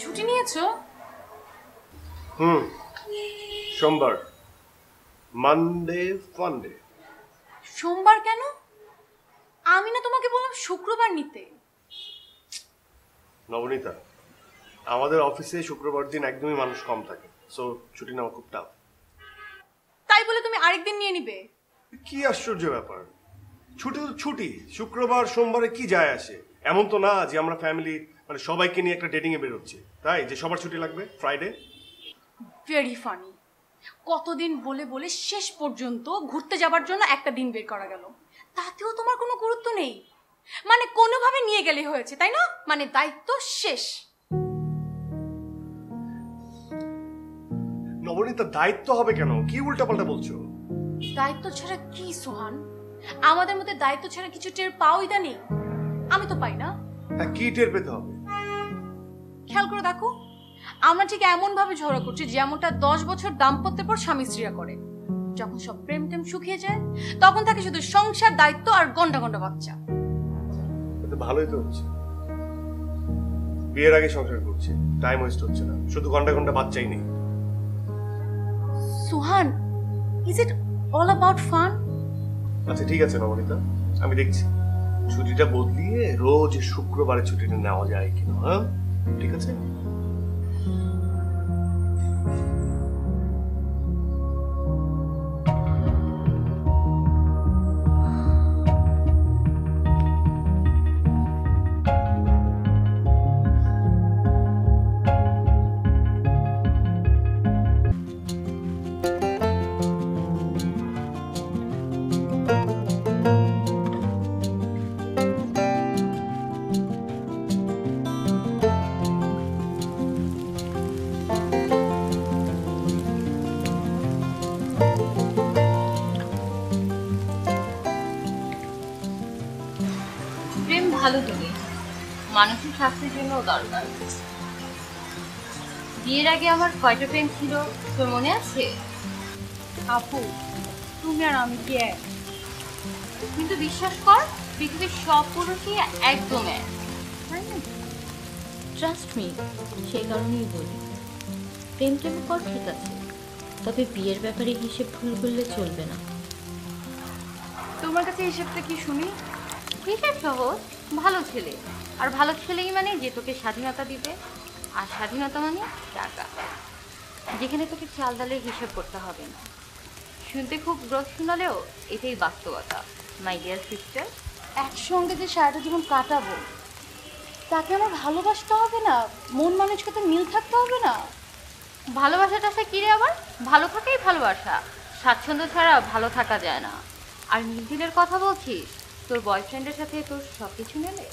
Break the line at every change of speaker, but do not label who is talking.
ছুটি নিয়েছো?
সোমবার, মানডে ফান্ডে।
সোমবার কেন? আমি না তোমাকে বললাম শুক্রবার নিতে।
নবনীতা, আমাদের অফিসে শুক্রবার দিন একদমই মানুষ কম থাকে, সো ছুটি নেওয়া খুব টাফ।
তাই বলে তুমি আরেকদিন নিয়ে নিবে?
কি আশ্চর্য ব্যাপার, ছুটি তো ছুটি, শুক্রবার সোমবারে কি যায় আসে? এমন তো না যে আমরা ফ্যামিলি মানে সবাইকে নিয়ে একটা ডেটিং এ বেরোচ্ছি, তাই যে সবার ছুটি লাগবে ফ্রাইডে।
Very funny. কতদিন বলে বলে শেষ পর্যন্ত ঘুরতে যাবার জন্য একটা দিন বের করা গেল, তাতেও তোমার কোনো গুরুত্ব নেই। মানে কোনোভাবে নিয়ে গেলে হয়েছে, তাই না? মানে দায়িত্ব শেষ।
নবনীতা, দায়িত্ব হবে কেন? কি উল্টাপাল্টা বলছো?
দায়িত্ব ছাড়া কি সোহান? আমাদের মধ্যে দায়িত্ব ছাড়া কিছু টের পাওই তা নেই। আমি তো পাই না।
হ্যাঁ, কি টের পেতে হবে?
খেয়াল করে দেখো, আমরা ঠিক এমন ভাবে ঝগড়া করছি যেমনটা 10 বছর দাম্পত্যের পর স্বামী স্ত্রীরা করে। যখন সব প্রেম টেম শুকিয়ে যায় তখন থাকে শুধু সংসার, দায়িত্ব আর গন্ডা গন্ডা বাচ্চা।
এটা ভালোই তো হচ্ছে, বিয়ের আগে সংসার করছি, টাইম ওয়েস্ট হচ্ছে না, শুধু ঘন্টা ঘন্টা বাচ্চাই নেই।
সুহান, is it all about fun?
আচ্ছা ঠিক আছে নবনীতা, আমি দেখছি ছুটিটা বদলিয়ে রোজ শুক্রবারে ছুটিটা নেওয়া যায় কিনা। হ্যাঁ ঠিক আছে।
প্রেম ভালো জিনিস, মানসিক স্বাস্থ্যের জন্য দরকার। বিয়ের আগে আমার কয়টা প্রেম ছিল তোর মনে আছে?
আপু, তুমি আর আমি কি এক?
কিন্তু বিশ্বাস কর, পৃথিবীর সব পুরুষই একদম এক।
ট্রাস্ট মি, সেই কারণেই বলি প্রেম টেম কর ঠিক আছে, তবে বিয়ের ব্যাপারে হিসেব ভুল করলে চলবে না।
তোমার কাছে হিসেবটা কি শুনি?
হিসেব সহজ, ভালো ছেলে। আর ভালো ছেলেই মানে যে তোকে স্বাধীনতা দিবে, আর স্বাধীনতা মানে টাকা, যেখানে তোকে চাল ডালের হিসেব করতে হবে না। শুনতে খুব গ্রস শোনালেও এটাই বাস্তবতা মাই ডিয়ার সিস্টার।
একসঙ্গে যে সারাটা জীবন কাটাবো তাকে আমার ভালোবাসতে হবে না? মন মানসিকতা মিল থাকতে হবে না?
ভালোবাসাটা সে কিরে আবার? ভালো থাকাই ভালোবাসা, স্বাচ্ছন্দ্য ছাড়া ভালো থাকা যায় না। আর মিল দিনের কথা বলছিস? তোর বয়ফ্রেন্ডের সাথে তোর সব কিছু মেলে?